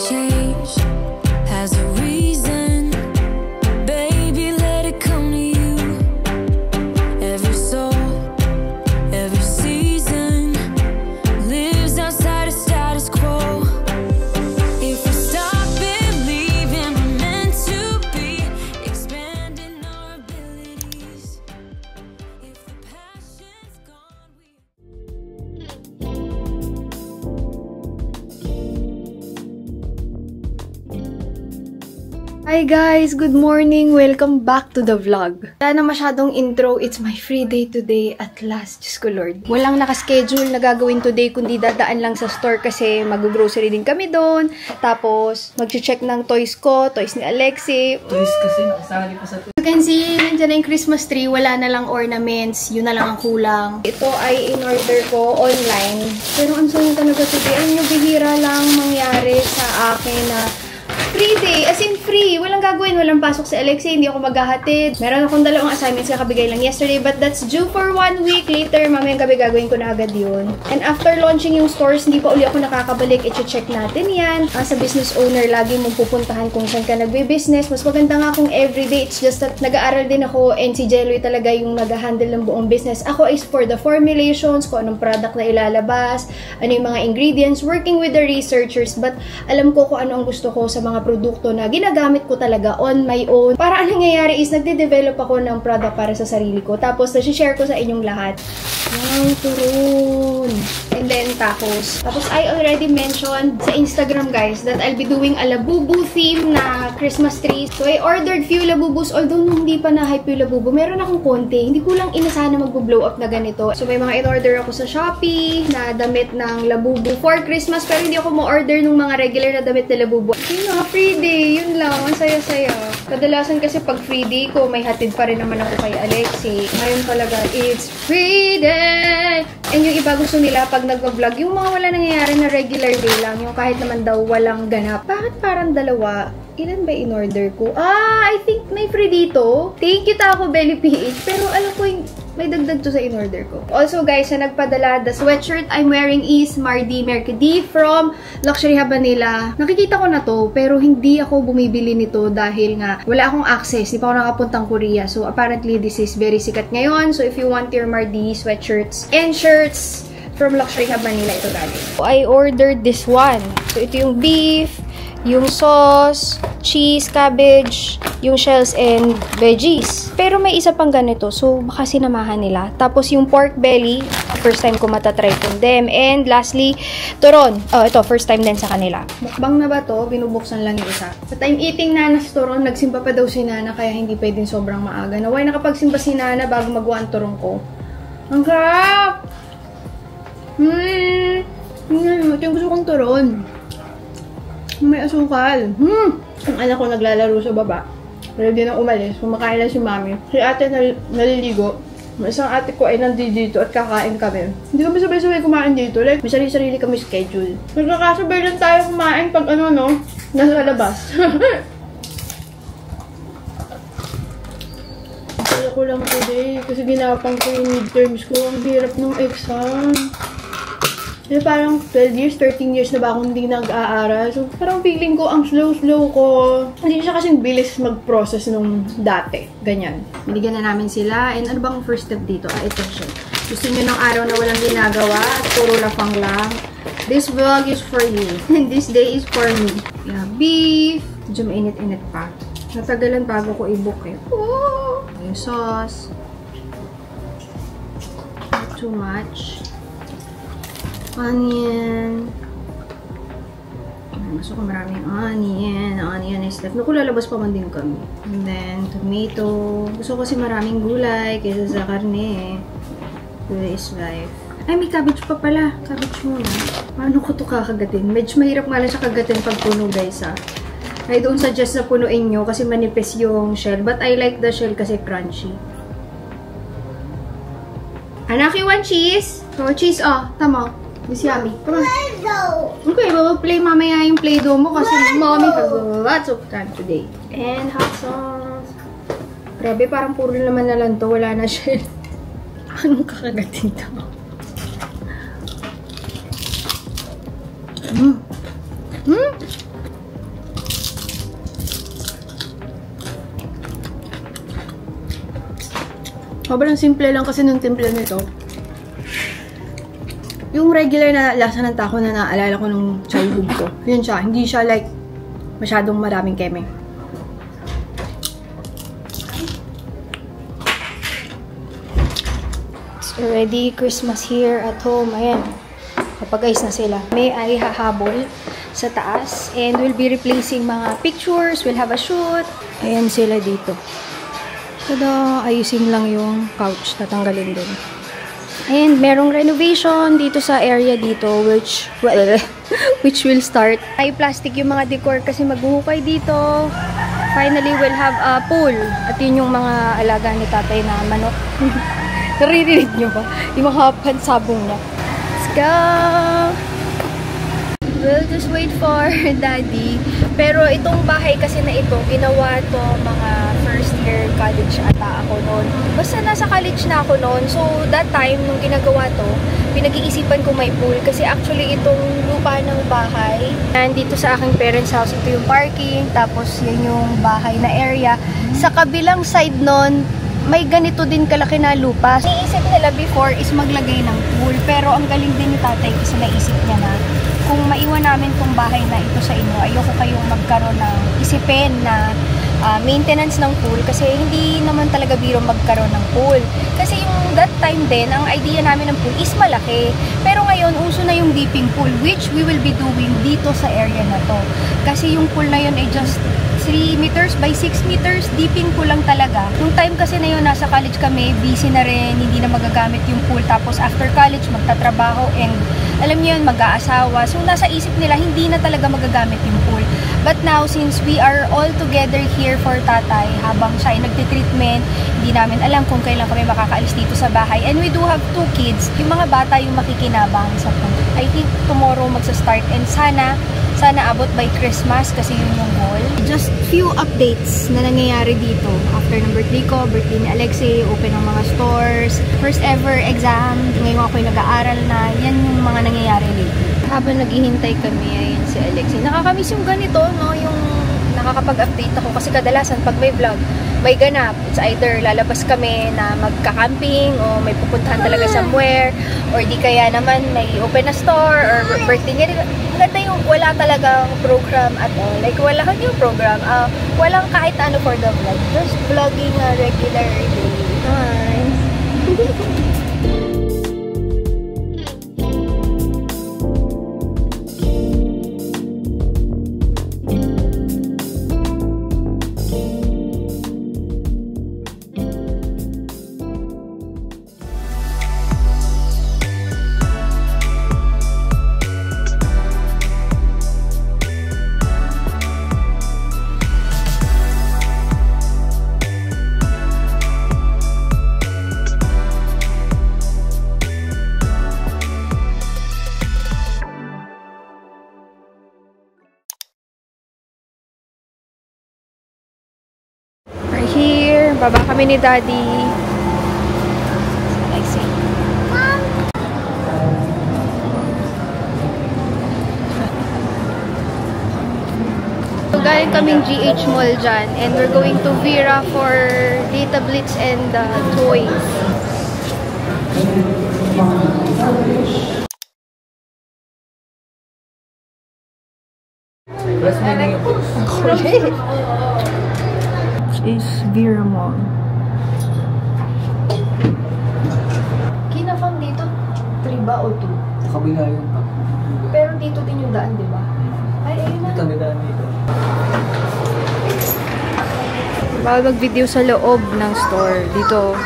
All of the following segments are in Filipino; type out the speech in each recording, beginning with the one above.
change has a reason. Baby, let it come to you. Every soul, every season lives outside of status quo. If we stop believing we're meant to be, expanding our abilities. If the passion's gone, Hi guys! Good morning! Welcome back to the vlog. Wala na masyadong intro. It's my free day today at last. Diyos ko Lord. Walang nakaschedule na gagawin today kundi dadaan lang sa store kasi mag-grocery din kami doon. Tapos, mag-check ng toys ko, toys ni Alexi. Toys kasi nakasali pa sa toys. You can see, nandiyan na yung Christmas tree. Wala na lang ornaments. Yun na lang ang kulang. Ito ay in-order ko online. Pero ang sayo talaga today. Alam nyo, bihira lang mangyari sa akin na free day, as in free. Walang gagawin, walang pasok si Alexi, hindi ako maghahatid. Meron akong dalawang assignments kakabigay lang yesterday, but that's due for 1 week later. Mamayang gabi gagawin ko na agad yun. And after launching yung stores, hindi pa uli ako nakakabalik. I-check natin yan. As a business owner, lagi mong pupuntahan kung saan ka nagbe-business. Mas maganda nga kung everyday. It's just that nag-aaral din ako and si Jeloy talaga yung nag-handle ng buong business. Ako is for the formulations, kung anong product na ilalabas, ano yung mga ingredients, working with the researchers, but alam ko kung ano ang gusto ko sa mga produkto na ginagamit ko talaga on my own. Para ang nangyayari is nagde-develop ako ng product para sa sarili ko. Tapos, nasi-share ko sa inyong lahat. Wow, turon! And then, tacos. Tapos, I already mentioned sa Instagram, guys, that I'll be doing a Labubu theme na Christmas tree. So, I ordered few Labubus. Although, nung hindi pa na-hype yung Labubu, meron akong konti. Hindi ko lang inasahan na mag-blow up na ganito. So, may mga in-order ako sa Shopee na damit ng Labubu for Christmas. Pero hindi ako ma-order ng mga regular na damit na Labubu. Yun free day. Yun lang. Ang saya-saya. Kadalasan kasi pag free day ko, may hatid pa rin naman ako kay Alexi. Ngayon talaga, it's free day! And yung iba gusto nila pag nag-vlog, yung mga wala nangyayari na regular day lang, yung kahit naman daw walang ganap. Bakit parang dalawa? Ilan ba in-order ko? I think may free dito. Thank you, Taco Belly PH. Pero alam ko yung may dagdag to sa in-order ko. Also, guys, sa nagpadala, the sweatshirt I'm wearing is Mardi Mercadi from Luxury Hub Manila. Nakikita ko na to, pero hindi ako bumibili nito dahil nga wala akong access. Hindi pa ako nakapuntang Korea. So, apparently, this is very sikat ngayon. So, if you want your Mardi sweatshirts and shirts from Luxury Hub Manila, ito galing. I ordered this one. So, ito yung beef, yung sauce, cheese, cabbage, yung shells, and veggies. Pero may isa pang ganito, so baka sinamahan nila. Tapos yung pork belly, first time ko matatry from them. And lastly, turon. Ito, first time din sa kanila. Mukbang na ba to? Binubuksan lang yung isa. But I'm eating Nana's turon. Nagsimba pa daw si Nana, kaya hindi pwedeng sobrang maaga. Naway nakapagsimba si Nana bago magawa ang turon ko. Ang sarap! Ito yung gusto kong turon. May asukal. Ang anak ko naglalaro sa baba. Ready na umalis. Kumakain lang si mami. Si ate naliligo. Isang ate ko ay nandito at kakain kami. Hindi kami sabay-sabay kumain dito. Like, may sarili-sarili kami schedule. Nagkakasabay lang tayo kumain pag ano, no? Nasa labas. Kaya ko lang today. Kasi ginapang ko yung midterms ko. Ang hirap ng exam. Kasi parang 12 years, 13 years na ba akong hindi nag-aaral. So, parang feeling ko, ang slow-slow ko. Hindi siya kasing bilis mag-process nung dati. Ganyan. Binigyan na namin sila. And ano bang first step dito? Ito siya. Gusto nyo ng araw na walang ginagawa at puro lapang lang. This vlog is for you. And this day is for me. Yeah, beef. Medyo mainit-init pa. Natagalan bago ko i-book eh. Oh! Yung sauce. Not too much. Onion. Gusto ko maraming onion. Onion is left. Naku, lalabas pa man din kami. And then, tomato. Gusto ko kasi maraming gulay kaysa sa karne. Gulay is life. Ay, may cabbage pa pala. Cabbage muna. Paano ko ito kakagatin? Medyo mahirap nga lang siya kagatin pag puno, guys, ha. I don't suggest na punuin nyo kasi manipis yung shell. But I like the shell kasi crunchy. Anak, you want cheese? Oh, cheese, oh. Tama. It's yummy. Come on. Okay, we'll play mamaya yung Play-Doh mo kasi mommy has lots of time today. And hot sauce. Grabe, parang puro naman na lang to. Wala na shell. Anong kakagatin to? Sobrang simple lang kasi nung timpla nito. Yung regular na lasa ng taco na naalala ko nung childhood ko. Yun siya. Hindi siya like masyadong maraming keme. It's already Christmas here at home. Ayan. Kapag-ayos na sila. May ay hahabol sa taas. And we'll be replacing mga pictures. We'll have a shoot. Ayan sila dito. Tada, ayusin lang yung couch. Tatanggalin din. And merong renovation dito sa area dito which will start. Ay plastic yung mga decor kasi maghuhukay dito. Finally, we'll have a pool. At yun yung mga alaga ni tatay na manok. Naririnig nyo ba? Yung mga pansabong niya. Let's go! We'll just wait for Daddy. Pero itong bahay kasi na ito, ginawa to mga first year college ata ako noon. Basta nasa college na ako noon. So, that time, nung ginagawa to, pinag-iisipan ko may pool. Kasi actually, itong lupa ng bahay, nandito sa aking parents' house, ito yung parking. Tapos, yan yung bahay na area. Sa kabilang side noon, may ganito din kalaki na lupa. Niisip nila before is maglagay ng pool. Pero ang galing din ni tatay kasi naisip niya na kung maiwan namin tong bahay na ito sa inyo, ayoko kayong magkaroon ng isipin na maintenance ng pool kasi hindi naman talaga biro magkaroon ng pool. Kasi yung that time din, ang idea namin ng pool is malaki. Pero ngayon, uso na yung dipping pool which we will be doing dito sa area na to. Kasi yung pool na yun ay just 3 meters by 6 meters, dipping pool lang talaga. Nung time kasi na yun, nasa college kami, busy na rin, hindi na magagamit yung pool. Tapos after college, magtatrabaho and alam niyo yun, mag-aasawa. So nasa isip nila, hindi na talaga magagamit yung pool. But now, since we are all together here for tatay, habang siya ay nagtitreatment, hindi namin alam kung kailan kami makakaalis dito sa bahay. And we do have 2 kids. Yung mga bata yung makikinabang sa pool. I think tomorrow magsa-start and sana abot by Christmas kasi yun yung goal. Just few updates na nangyayari dito. After ng birthday ko, birthday ni Alexei, open ang mga stores, first ever exam, ngayon ako'y nag-aaral na, yan yung mga nangyayari dito. Habang naghihintay kami, ayan si Alexei. Nakakamiss yung ganito, no? Yung nakakapag-update ako kasi kadalasan pag may vlog, may ganap. It's either lalabas kami na magka-camping o may pupuntahan talaga somewhere or di kaya naman may open na store or birthday niya. Maganda yung wala talagang program at all. Like wala kang yung program. Walang kahit ano for the vlog. Just vlogging a regular day. Hi! Baba kami ni Daddy. I see. So, galing kaming GH Mall dyan. And we're going to Vera for Data Blitz and toys. Is Vera Mall. Kinafang dito 3 ba o 2? Sa kabila yun pa. Pero dito din yung daan, di ba? Ay, ayun na. Ito ang daan dito. Bawal mag-video sa loob ng store. Dito.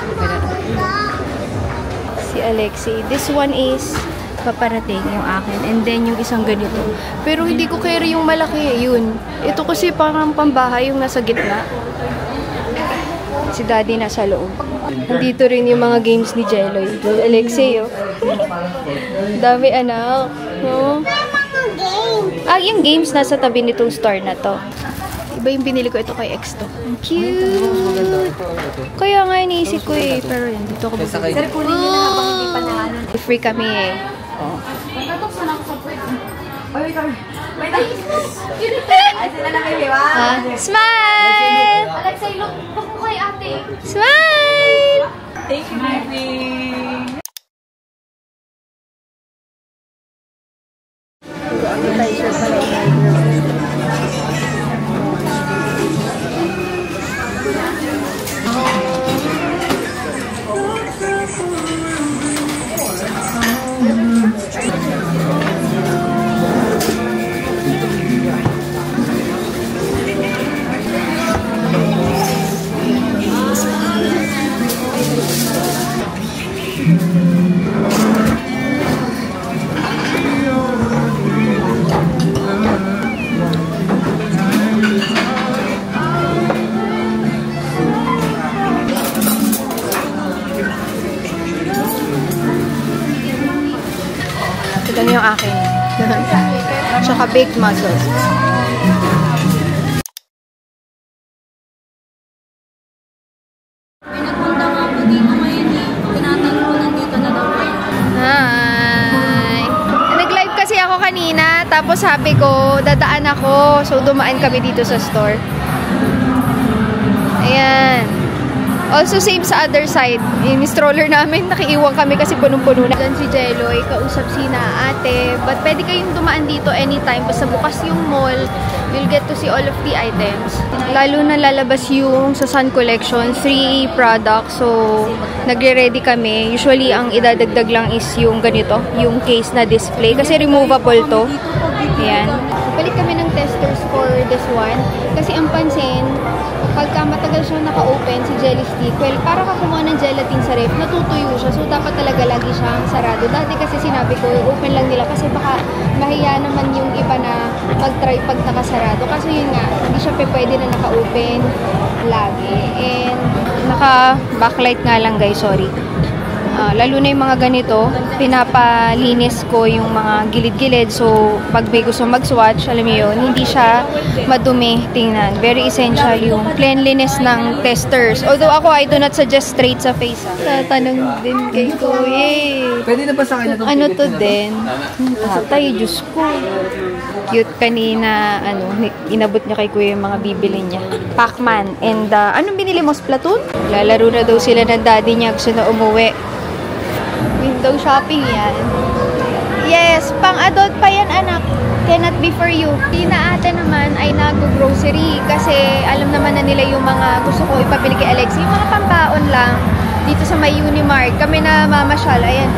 Si Alexei. This one is paparating yung akin. And then yung isang ganito. Pero hindi ko carry yung malaki. Yun. Ito kasi parang pambahay yung nasa gitna. Si Daddy nasa loob. Dito rin yung mga games ni Jeloy. Alexei, oh. Dami anak. No? Yung games nasa tabi nitong store na to. Iba yung binili ko. Ito kay X to. Ang cute. Kaya nga iniisip ko eh. Pero yan, dito ako bumili. Sir, kunin nyo na habang hindi pa naanon. Free kami eh. Oh. Wait, ay, sila na kayo, ha? Smile! Alexei, look mo kay ate. Smile! Naka-baked mussels. Pinagpunta nga po dito ngayon eh. Tinatanong ko nandito na daw kayo. Hi! Nag-live kasi ako kanina, tapos sabi ko, dadaan ako. So, dumaan kami dito sa store. Ayan. Also, same sa other side. Yung stroller namin, nakiiwan kami kasi punong-puno na. Diyan si Jeloy, kausap si na ate. But pwede kayong dumaan dito anytime. Basta bukas yung mall, you'll get to see all of the items. Lalo na lalabas yung sa Sun Collection, 3 products. So, nagre-ready kami. Usually, ang idadagdag lang is yung ganito, yung case na display. Kasi removable to. Ayan. Balik kami ng testers for this one. Kasi ang pansin, pagka matagal siya naka-open, si jelly stick, well, para ka kumuha ng gelatin sa ref, natutuyo siya. So, dapat talaga lagi siyang sarado. Dati kasi sinabi ko, open lang nila kasi baka mahiya naman yung iba na mag-try pag nakasarado. Kasi yun nga, hindi siya pwede na naka-open lagi. And, naka-backlight nga lang guys, sorry. Lalo na yung mga ganito, pinapalinis ko yung mga gilid-gilid. So, pag may gusto mag-swatch, alam mo yun, hindi siya madumi tingnan. Very essential yung cleanliness ng testers. Although ako, I do not suggest straight sa face. Tatanong din kay Kuya. Pwede na ba sa akin na Ano to din? Tatay, Diyos ko. Cute kanina, inabot niya kay Kuya yung mga bibili niya. Pac-Man. And, anong binili mo? Splatoon? Lalaro na daw sila ng daddy niya. Gusto na umuwi. Window shopping yan. Yes, pang-adult pa yan, anak. Cannot be for you. Tina ate naman ay nag-grocery kasi alam naman na nila yung mga gusto ko ipabili kay Alexi. Yung mga pambaon lang dito sa may Unimark. Kami na mamasyal. Ayan.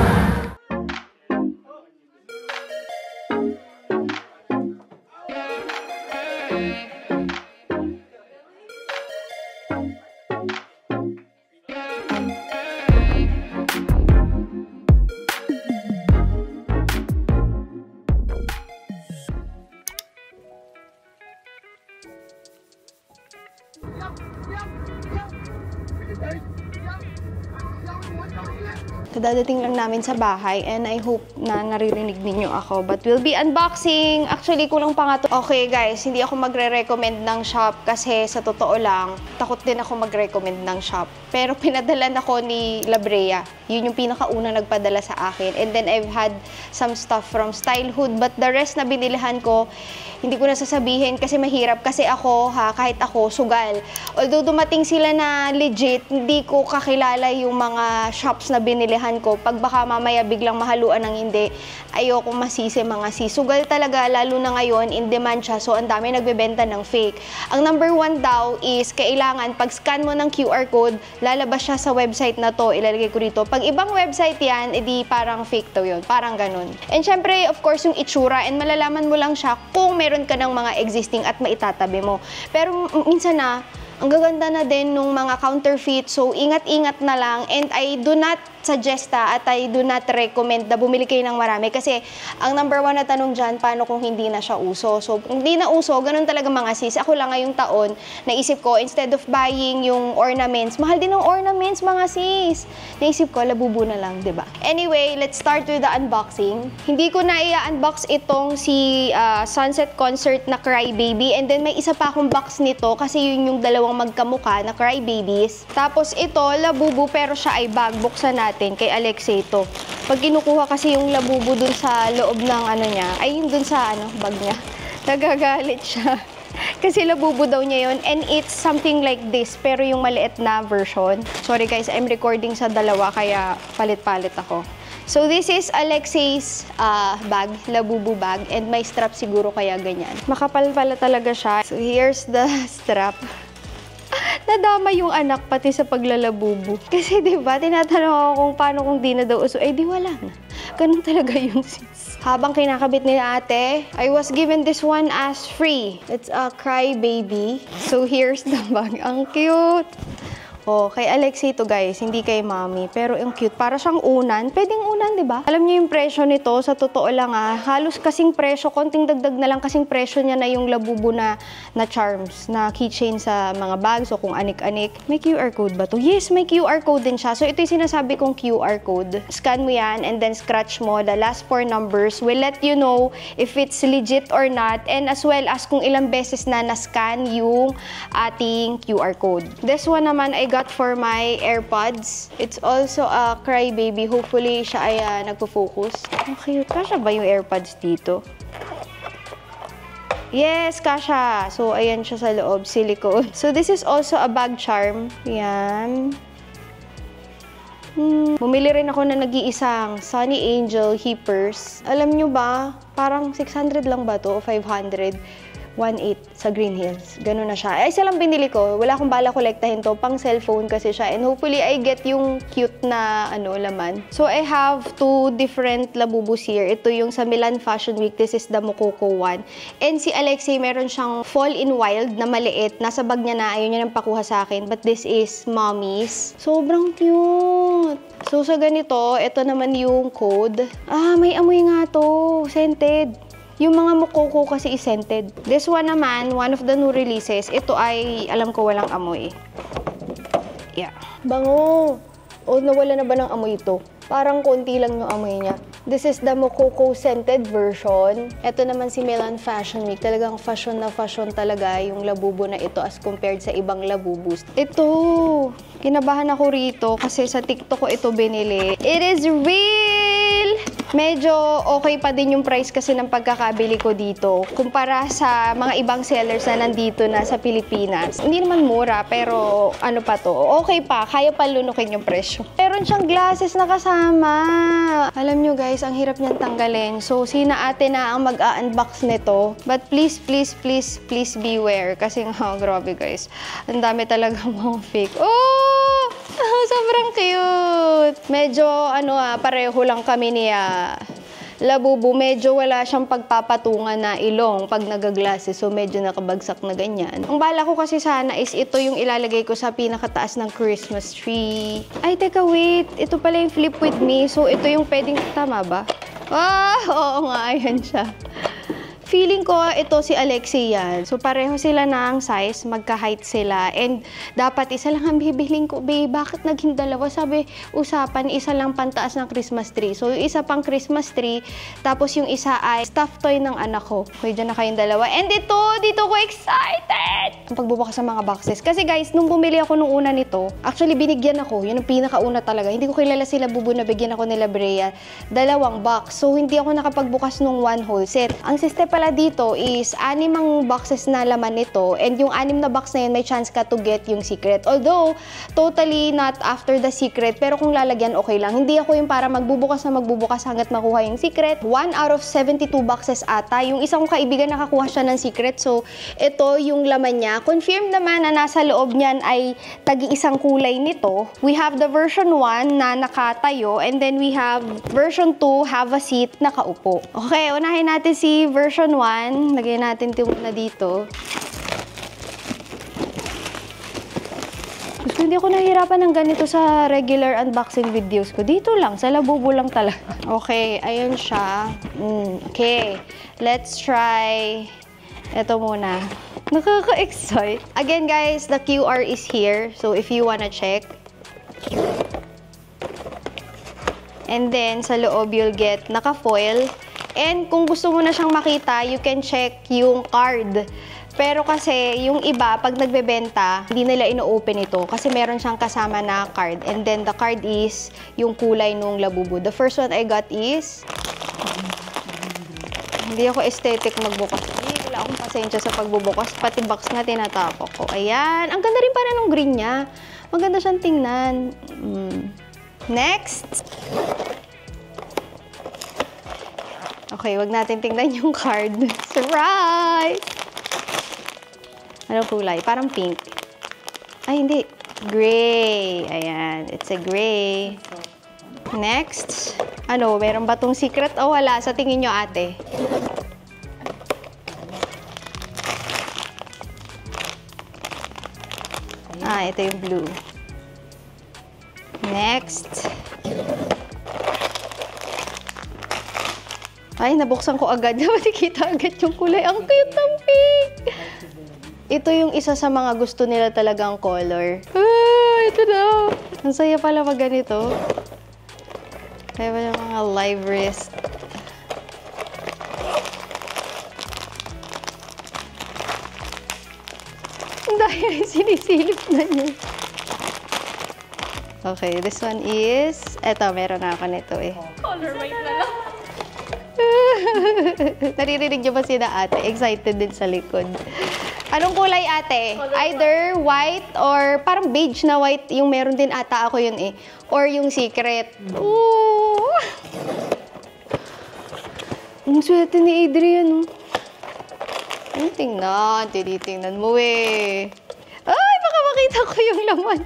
Kadadating lang namin sa bahay and I hope na naririnig ninyo ako. But we'll be unboxing. Actually, kulang pa nga to. Okay guys, hindi ako magre-recommend ng shop kasi sa totoo lang, takot din ako magre-recommend ng shop. Pero pinadalan ako ni Labrea. Yun yung pinakauna nagpadala sa akin. And then I've had some stuff from Stylehood. But the rest na binilihan ko, hindi ko na sasabihin kasi mahirap. Kasi ako, kahit ako, sugal. Although dumating sila na legit, hindi ko kakilala yung mga shops na binilihan ko. Pag baka mamaya biglang mahaluan ng hindi, ayoko masisi mga sugal talaga, lalo na ngayon, in demand siya. So, ang dami nagbebenta ng fake. Ang number 1 daw is, kailangan, pag scan mo ng QR code, lalabas siya sa website na to. Ilalagay ko dito. Pag ibang website yan, edi parang fake to yun. Parang ganun. And syempre, of course, yung itsura. And malalaman mo lang siya kung meron ka ng mga existing at maitatabi mo. Pero minsan na, ang gaganda na din nung mga counterfeit. So, ingat-ingat na lang. And I do not suggest at I do not recommend na bumili kayo ng marami. Kasi, ang number 1 na tanong dyan, paano kung hindi na siya uso? So, kung hindi na uso, ganun talaga mga sis. Ako lang ngayong taon, naisip ko, instead of buying yung ornaments, mahal din ng ornaments, mga sis. Naisip ko, labubo na lang, diba? Anyway, let's start with the unboxing. Hindi ko na i-unbox itong si Sunset Concert na Cry Baby. And then, may isa pa akong box nito kasi yun yung dalawang magkamuka na Cry Babies. Tapos ito, labubo pero siya ay bag. Buksan natin kay Alexei ito. Pag kinukuha kasi yung labubo dun sa loob ng ano niya, ay yung dun sa bag niya, nagagalit siya. Kasi labubo daw niya yun. And it's something like this, pero yung maliit na version. Sorry guys, I'm recording sa dalawa, kaya palit-palit ako. So this is Alexei's bag, labubo bag, and may strap siguro kaya ganyan. Makapal pala talaga siya. So here's the strap. Nadama yung anak pati sa paglalabubo. Kasi diba, tinatanong ako kung paano kung di na daw uso. Eh di wala na. Ganun talaga yung sis. Habang kinakabit ni ate, I was given this one as free. It's a Cry Baby. So here's the bag. Ang cute. Oh, kay Alexei to guys, hindi kay mommy. Pero yung cute, para siyang unan. Pwedeng unan, di ba? Alam niyo yung presyo nito, sa totoo lang halos kasing presyo, konting dagdag na lang kasing presyo niya na yung Labubu na charms, na keychain sa mga bags o kung anik-anik. May QR code ba to? Yes, may QR code din siya. So ito yung sinasabi kong QR code. Scan mo yan and then scratch mo. The last 4 numbers will let you know if it's legit or not, and as well as kung ilang beses na na-scan yung ating QR code. This one naman I got for my AirPods. It's also a Crybaby. Hopefully siya ay nagpo-focus. Okay, kasha ba yung AirPods dito? Yes, kasha. So, ayan siya sa loob, silicone. So, this is also a bag charm. Yan. Bumili rin ako na nag-iisang Sunny Angel Heapers. Alam nyo ba, parang 600 lang ba to o 500? 1.8 sa Green Hills. Ganun na siya. Ay, isa lang binili ko. Wala akong bala kolektahin to. Pang cellphone kasi siya. And hopefully, I get yung cute na laman. So, I have 2 different Labubus here. Ito yung sa Milan Fashion Week. This is the Mokoko one. And si Alexei, meron siyang Fall in Wild na maliit. Nasa bag niya na. Ayaw niya nang pakuha sa akin. But this is Mommy's. Sobrang cute. So, sa ganito, ito naman yung code. Ah, may amoy nga to. Scented. Yung mga Mokoko kasi is scented. This one naman, one of the new releases, ito ay, alam ko, walang amoy. Yeah. Bango! O, nawala na ba ng amoy ito? Parang konti lang yung amoy niya. This is the Mokoko scented version. Ito naman si Milan Fashion Week. Talagang fashion na fashion talaga yung Labubu na ito as compared sa ibang Labubus. Ito! Kinabahan ako rito kasi sa TikTok ko ito binili. It is real! Medyo okay pa din yung price kasi ng pagkakabili ko dito kumpara sa mga ibang sellers na nandito na sa Pilipinas. Hindi naman mura pero ano pa to, okay pa, kaya pa lunukin yung presyo. Meron siyang glasses na kasama. Alam nyo guys, ang hirap niyang tanggalin. So, sina ate na ang mag-unbox nito. But please, please, please, please beware. Kasi grabe guys, ang dami talagang mga fake. Oh! Sobrang cute! Medyo, pareho lang kami niya. Labubu, medyo wala siyang pagpapatungan na ilong pag nagaglasses. So, medyo nakabagsak na ganyan. Ang bala ko kasi sana is ito yung ilalagay ko sa pinakataas ng Christmas tree. Ay, teka, wait. Ito pala yung flip with me. So, ito yung pwedeng, tama ba? Ah, oo nga, ayan siya. Feeling ko, ito si Alexei yan. So, pareho sila ng size, magka-height sila. And dapat isa lang ang bibiling ko. Babe, bakit naging dalawa? Sabi, usapan, isa lang pantaas ng Christmas tree. So, yung isa pang Christmas tree, tapos yung isa ay stuffed toy ng anak ko. Okay, dyan na kayong dalawa. And dito ko excited! Ang pagbubukas sa mga boxes. Kasi guys, nung bumili ako nung una nito, actually, binigyan ako. Yun ang pinakauna talaga. Hindi ko kilala sila Bubu na bigyan ako nila Brea. 2 box. So, hindi ako nakapagbukas nung 1 whole set. Ang system pala dito is 6 boxes na laman nito and yung 6 na box na yun may chance ka to get yung secret. Although, totally not after the secret pero kung lalagyan okay lang. Hindi ako yung para magbubukas hanggat makuha yung secret. 1 out of 72 boxes ata. Yung isang kaibigan nakakuha siya ng secret. So, ito yung laman niya. Confirm naman na nasa loob niyan ay tagi-isang kulay nito. We have the version 1 na nakatayo and then we have version 2 have a seat nakaupo. Okay, unahin natin si version 1. Lagay natin ito muna dito. Gusto, hindi ako nahihirapan ng ganito sa regular unboxing videos ko. Dito lang, sa Labubu lang talaga. Okay, ayun siya. Okay, let's try ito muna. Nakaka-excite. Again guys, the QR is here. So if you wanna check. And then, sa loob, you'll get naka-foil. And kung gusto mo na siyang makita, you can check yung card. Pero kasi, yung iba, pag nagbebenta, hindi nila ino-open ito. Kasi meron siyang kasama na card. And then, the card is yung kulay nung Labubu. The first one I got is... Hindi ako aesthetic magbukas. Wala akong pasensya sa pagbubukas. Pati box nga tinatapok ko. Ayan. Ang ganda rin para nung green niya. Maganda siyang tingnan. Next! Okay, wag natin tingnan yung card. Surprise! Anong kulay? Parang pink. Ay, hindi. Gray. Ayan. It's a gray. Next. Ano, meron ba tong secret o wala? Sa tingin nyo, ate? Ah, ito yung blue. Next. Ay, nabuksan ko agad. Nakikita agad yung kulay. Ang cute ng pink! Ito yung isa sa mga gusto nila talagang color. Ah, ito na! Ang saya pala pag ganito. Kaya pala mga live wrist. Dahil sinisilip na niya. Okay, this one is... Eto, meron na ako nito eh. Color white na lang. Naririnig niyo ba sila ate? Excited din sa likod. Anong kulay ate? Either white or parang beige na white. Yung meron din ata ako yun eh. Or yung secret. Ooh! Ang swerte ni Adrian. Tingnan. Tinitingnan mo eh. Ay, baka makita ko yung laman.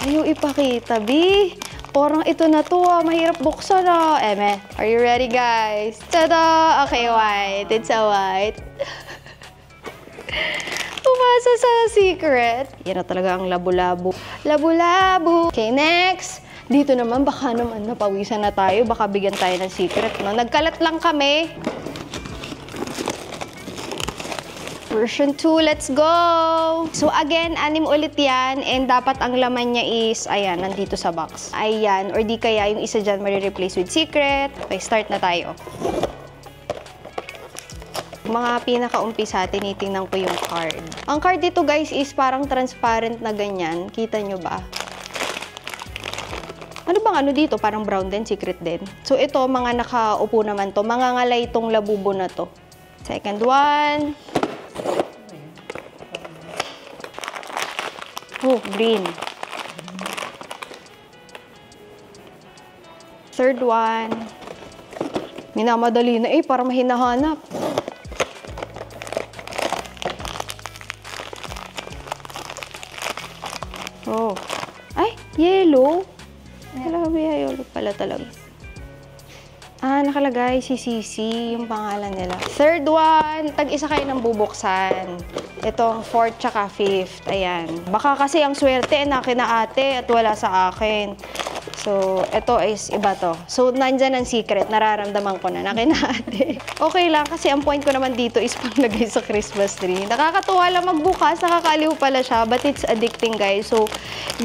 Ayaw ipakita, B. Parang ito na to, mahirap buksan na. Eme, are you ready, guys? Tada! Okay, white. It's a white. Umasa sa secret. Yan na talaga ang labo-labo. Labo-labo. Okay, next. Dito naman, baka naman napawisan na tayo. Baka bigyan tayo ng secret, no? Nagkalat lang kami. Version 2, let's go! So again, 6 ulit yan and dapat ang laman niya is, ayan, nandito sa box. Ayan, or di kaya yung isa dyan marireplace with secret. Okay, start na tayo. Mga pinaka-umpisa, tinitingnan ko yung card. Ang card dito guys is parang transparent na ganyan. Kita nyo ba? Ano bang ano dito? Parang brown din, secret din. So ito, mga nakaupo naman to. Mga ngalay itong labubo na to. Second one. Oh, green. Third one. Minamadali na eh, para mahinahanap. Oh. Ay, yellow. Nakalagay yellow pala talaga. Ah, nakalagay si Sisi, yung pangalan nila. Third one, tag-isa kayo ng bubuksan. Itong fourth tsaka fifth. Ayan. Baka kasi ang swerte na kina ate at wala sa akin. So, ito is iba to. So, nandyan ang secret. Nararamdaman ko na kina ate. Okay lang kasi ang point ko naman dito is panglagay sa Christmas tree. Nakakatuwa lang magbukas. Nakakaliw pala siya. But it's addicting, guys. So,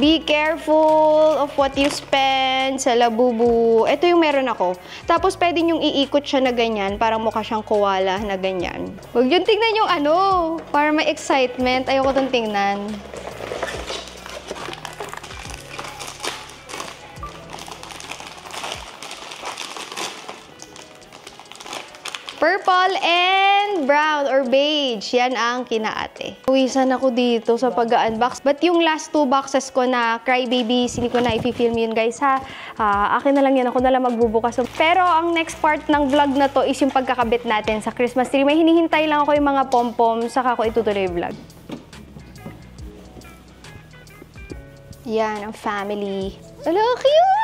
be careful of what you spend sa labubu. Ito yung meron ako. Tapos, pwede nyong iikot siya na ganyan. Parang mukha siyang koala na ganyan. Huwag yung tingnan yung ano. Para may excitement. Ayoko itong tingnan. Purple and brown or beige. Yan ang kinaate. Uwisan ako dito sa pag-unbox. But yung last 2 boxes ko na Crybabies, hindi ko na i-film yun guys ha. Akin na lang yan. Ako na lang magbubukas. Pero ang next part ng vlog na to is yung pagkakabit natin sa Christmas tree. May hinihintay lang ako yung mga pom-pom. Saka ko itutuloy yung vlog. Yan ang family. Hello, cute!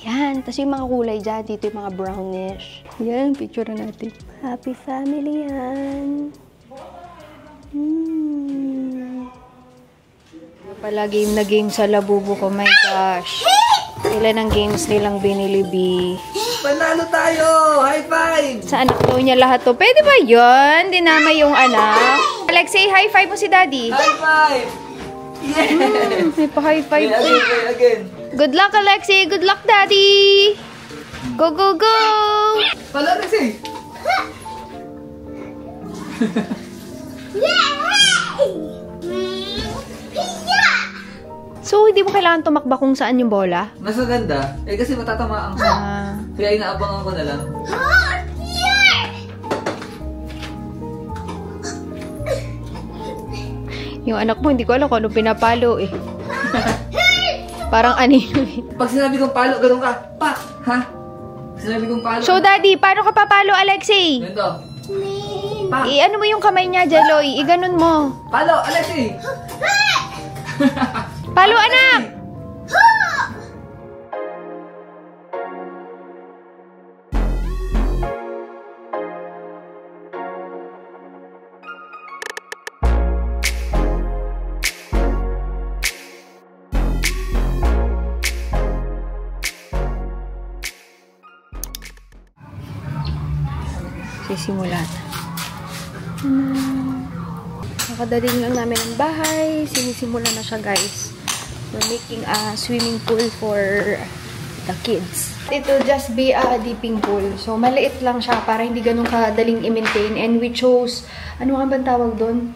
Yan. Tapos yung mga kulay dyan. Dito yung mga brownish. Yan, picture natin. Happy family yan. Pala game na game sa labubo ko. My gosh. Ilan ang games nilang binili, B? Panalo tayo! High five! Sa anak daw niya lahat to. Pwede ba yun? Dinama yung anak. Alex, say high five mo si Daddy. High five! Yeah! May pa high five. Again. Good luck, Alexi. Good luck, Daddy. Go, go, go! Pala na si! So, hindi mo kailangan tumakba kung saan yung bola? Mas maganda. Eh kasi matatamaan ka. Kaya inaabangan ko na lang. Yung anak mo, hindi ko alam kung ano pinapalo eh. Parang anino eh. Pag sinabi kong palo, ganun ka. Pa! Ha? Sinabi kong palo. So, Daddy, paano ka papalo, Alexi? Ganito. Pa! I-ano mo yung kamay niya, Jeloy. I-ganon mo. Palo! Alexi! Palo, anak! Sisimulan. Nakadaling lang namin ang bahay. Sinisimulan na siya, guys. We're making a swimming pool for the kids. It will just be a dipping pool. So, maliit lang siya para hindi ganun kadaling i-maintain. And we chose, ano nga ba tawag doon?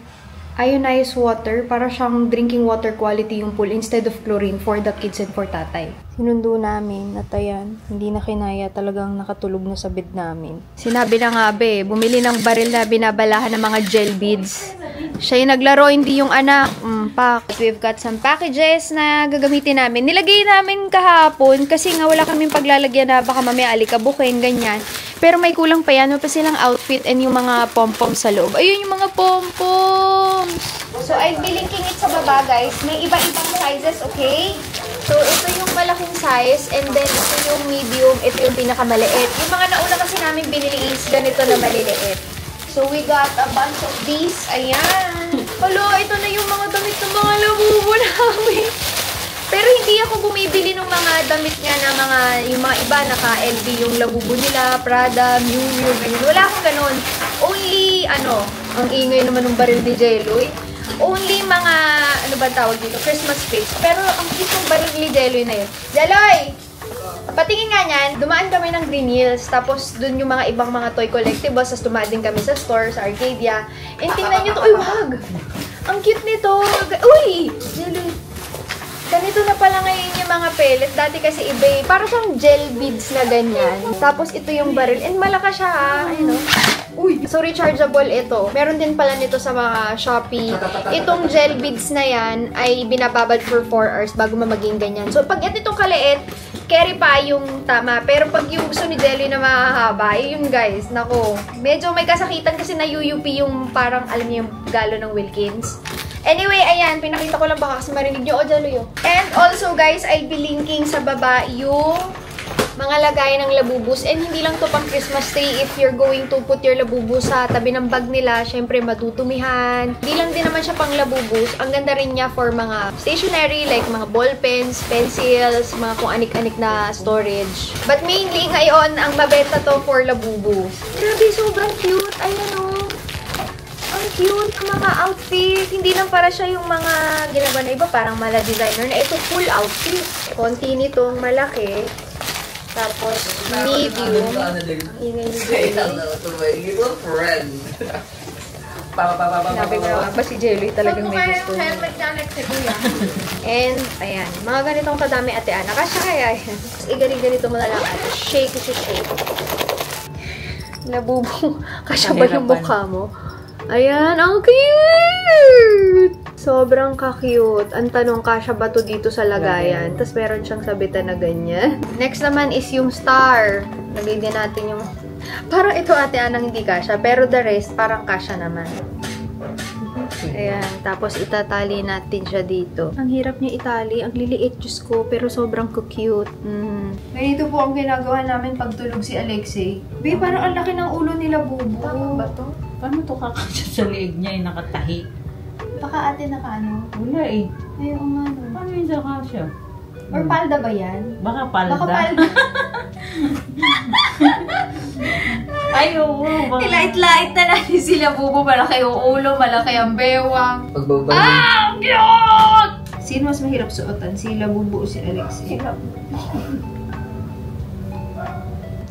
Ionized water. Para siyang drinking water quality yung pool instead of chlorine for the kids and for tatay. Sinundo namin at ayan, hindi na kinaya, talagang nakatulog na sa bed namin. Sinabi na nga bumili ng baril na binabalahan ng mga gel beads. Siya yung naglaro, hindi yung anak. We've got some packages na gagamitin namin. Nilagay namin kahapon kasi nga wala kaming paglalagyan na baka mamaya alikabukin, ganyan. Pero may kulang pa yan. May pa silang outfit and yung mga pom-pom sa loob. Ayun yung mga pom-poms! So, I'll be linking it sa baba, guys. May iba-ibang sizes, okay? So, ito yung malaking size and then ito yung medium, ito yung pinakamaliit. Yung mga nauna kasi namin binili is ganito na maliliit. So, we got a bunch of these. Ayan. Hello, ito na yung mga damit ng mga labubo namin. Pero hindi ako bumibili ng mga damit niya na yung mga iba, naka-LV yung labubo nila, Prada, Miu Miu, ganyan. Wala akong ganun. Only, ang ingay naman ng baril ni Jeloy. Only mga, ano ba tawag dito? Christmas face. Pero ang cute ng baril ni Jeloy na yun. Jeloy! Patingin nga niyan, dumaan kami ng Green Hills, tapos dun yung mga ibang mga toy collectibles, tapos dumaan din kami sa store, sa Arcadia. And tingnan nyo to, uy, wag! Ang cute nito! Uy! Jeloy! Ganito na pala ngayon yung mga pellet. Dati kasi iba eh. Parang siyang gel beads na ganyan. Tapos ito yung baril. And malakas siya ha. Ayun o. Uy! So rechargeable ito. Meron din pala nito sa mga Shopee. Itong gel beads na yan ay binababad for 4 hours bago maging ganyan. So pag itong kaliit, carry pa yung tama. Pero pag yung gusto ni Jelly na mahahaba, yun guys, nako. Medyo may kasakitan kasi na-UUP yung parang, alam niyo yung galon ng Wilkins. Anyway, ayan, pinakita ko lang baka kasi marinig nyo. O, Jelly yun. And also guys, I'll be linking sa baba yung mga lagay ng labubus. And hindi lang to pang Christmas tree. If you're going to put your labubus sa tabi ng bag nila, syempre matutumihan. Hindi lang din naman siya pang labubus. Ang ganda rin niya for mga stationery, like mga ball pens, pencils, mga kung anik-anik na storage. But mainly, ngayon, ang mabenta to for labubus. Grabe, sobrang cute. Ayan o. Ang cute ng mga outfit. Hindi lang para siya yung mga ginagawa na iba, parang mala designer na. Ito, full outfit. Konti nitong malaki. Tapos, medium. Ingay ni Jelly. Little friend. Sinabi ko ba si Jelly talagang may gusto. And, ayan. Mga ganitong kadami ate Ana. Kasya kaya yan. Ganito mo na lang ate. Shake. Labubo. Kasya ba yung mukha mo? Ayan. Ang cute! Sobrang ka-cute. Ang tanong, kasya ba to dito sa lagayan? Tapos meron siyang sabitan na ganyan. Next naman is yung star. Lagay din natin yung... Parang ito ate Anang hindi kasya. Pero the rest, parang kasya naman. Ayan. Tapos itatali natin siya dito. Ang hirap niya itali. Ang liliit, Diyos ko. Pero sobrang cute. Ganito po ang ginagawa namin pagtulog si Alexei. Babe, parang ang laki ng ulo nila, Bubu. Tama ba to? Paano to kakasya sa liig niya? Nakatahi. Baka ate nakaano? Wala eh. Ay, o nga no. Paano yung kakasya? Or palda ba yan? Baka palda. Baka palda. Ay, oo. Ilait-lait na natin sila, Bubu. Malaki yung ulo, malaki ang bewang. Pagbabalik. Ang cute! Sino mas mahirap suotan? Sila, Bubu o si Alexei? Sila.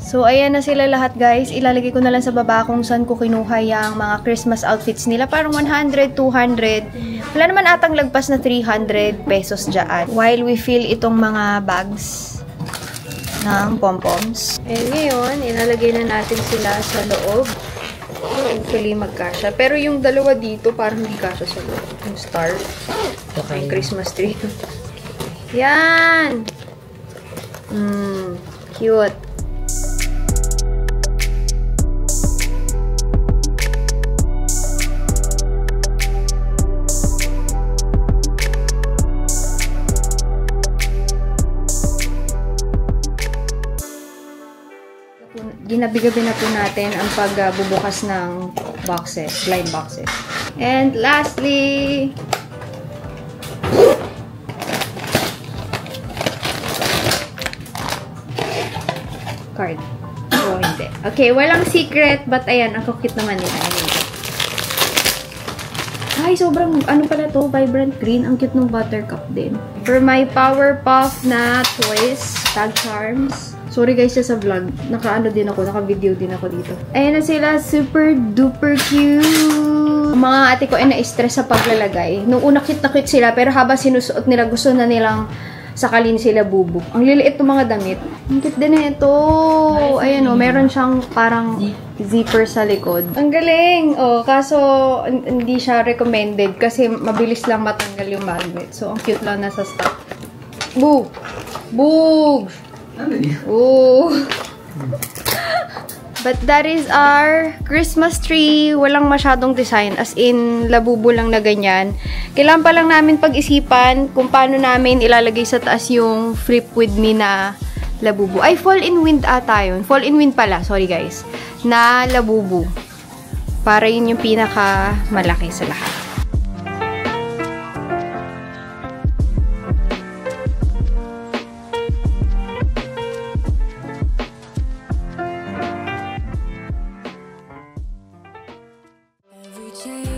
So, ayan na sila lahat, guys. Ilalagay ko na lang sa baba kung saan ko kinuha yung mga Christmas outfits nila. Parang 100, 200. Wala naman atang lagpas na 300 pesos dyan. While we fill itong mga bags ng pom-poms. And ngayon, ilalagay na natin sila sa loob. Hopefully, magkasya. Pero yung dalawa dito, parang hindi kasya sa loob. Yung star. Yung Christmas tree. Yan! Cute. Ginabi-gabi na po natin ang pagbubukas ng boxes, blind boxes. And lastly, card. O hindi. Okay, walang secret, but ayan, ang cute naman nila. Ay, sobrang, ano pala to? Vibrant green. Ang cute ng buttercup din. For my Powerpuff na toys, tag charms. Sorry guys, sa vlog. Naka-ano din ako, naka-video din ako dito. Ayan na sila, super duper cute. Mga ate ko ay na-stress sa paglalagay. Nung una cute na cute sila, pero habang sinusuot nila, gusto na nilang sakalin sila bubuk. Ang liliit ng mga damit. Ang cute din na ito. Ayan o, meron siyang parang zipper sa likod. Ang galing! O, kaso hindi siya recommended kasi mabilis lang matanggal yung magnet. So, ang cute lang nasa stock. Boog! Boog! Ano yun? Ooh! But that is our Christmas tree. Walang masyadong design. As in, labubo lang na ganyan. Kailangan pa lang namin pag-isipan kung paano namin ilalagay sa taas yung flip with me na labubo. Ay, fall in wind ata yun. Fall in wind pala. Sorry guys. Na labubo. Para yun yung pinaka malaki sa lahat. Every change